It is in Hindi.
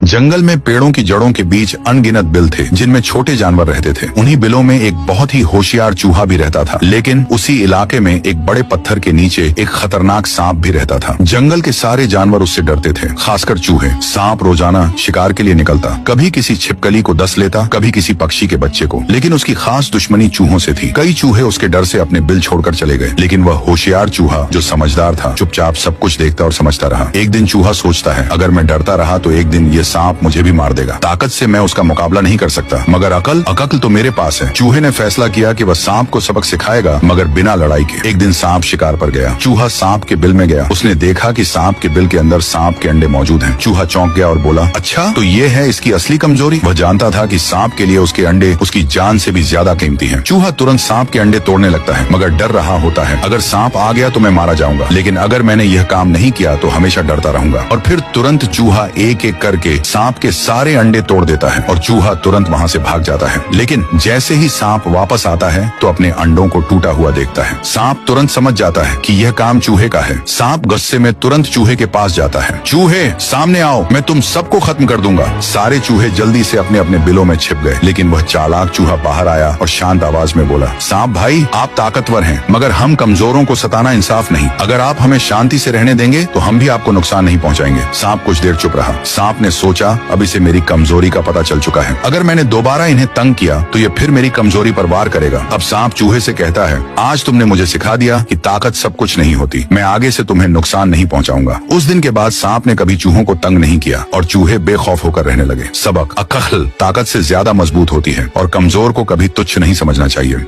जंगल में पेड़ों की जड़ों के बीच अनगिनत बिल थे जिनमें छोटे जानवर रहते थे। उन्हीं बिलों में एक बहुत ही होशियार चूहा भी रहता था। लेकिन उसी इलाके में एक बड़े पत्थर के नीचे एक खतरनाक सांप भी रहता था। जंगल के सारे जानवर उससे डरते थे, खासकर चूहे। सांप रोजाना शिकार के लिए निकलता, कभी किसी छिपकली को डस लेता, कभी किसी पक्षी के बच्चे को। लेकिन उसकी खास दुश्मनी चूहों से थी। कई चूहे उसके डर से अपने बिल छोड़कर चले गए, लेकिन वह होशियार चूहा जो समझदार था चुपचाप सब कुछ देखता और समझता रहा। एक दिन चूहा सोचता है, अगर मैं डरता रहा तो एक दिन ये सांप मुझे भी मार देगा। ताकत से मैं उसका मुकाबला नहीं कर सकता, मगर अकल तो मेरे पास है। चूहे ने फैसला किया कि वह सांप को सबक सिखाएगा, मगर बिना लड़ाई के। एक दिन सांप शिकार पर गया। चूहा सांप के बिल में गया। उसने देखा कि सांप के बिल के अंदर सांप के अंडे मौजूद हैं। चूहा चौंक गया और बोला, अच्छा तो ये है इसकी असली कमजोरी। वह जानता था कि सांप के लिए उसके अंडे उसकी जान से भी ज्यादा कीमती हैं। चूहा तुरंत सांप के अंडे तोड़ने लगता है, मगर डर रहा होता है, अगर सांप आ गया तो मैं मारा जाऊंगा, लेकिन अगर मैंने यह काम नहीं किया तो हमेशा डरता रहूंगा। और फिर तुरंत चूहा एक एक करके सांप के सारे अंडे तोड़ देता है और चूहा तुरंत वहाँ से भाग जाता है। लेकिन जैसे ही सांप वापस आता है तो अपने अंडों को टूटा हुआ देखता है। सांप तुरंत समझ जाता है कि यह काम चूहे का है। सांप गुस्से में तुरंत चूहे के पास जाता है। चूहे सामने आओ, मैं तुम सबको खत्म कर दूंगा। सारे चूहे जल्दी से अपने अपने बिलों में छिप गए, लेकिन वह चालाक चूहा बाहर आया और शांत आवाज में बोला, सांप भाई आप ताकतवर हैं, मगर हम कमजोरों को सताना इंसाफ नहीं। अगर आप हमें शांति से रहने देंगे तो हम भी आपको नुकसान नहीं पहुंचाएंगे। सांप कुछ देर चुप रहा। सांप ने सोचा, अब इसे मेरी कमजोरी का पता चल चुका है। अगर मैंने दोबारा इन्हें तंग किया तो ये फिर मेरी कमजोरी पर वार करेगा। अब सांप चूहे से कहता है, आज तुमने मुझे सिखा दिया कि ताकत सब कुछ नहीं होती। मैं आगे से तुम्हें नुकसान नहीं पहुंचाऊंगा। उस दिन के बाद सांप ने कभी चूहों को तंग नहीं किया और चूहे बेखौफ होकर रहने लगे। सबक, अक्ल ताकत से ज्यादा मजबूत होती है और कमजोर को कभी तुच्छ नहीं समझना चाहिए।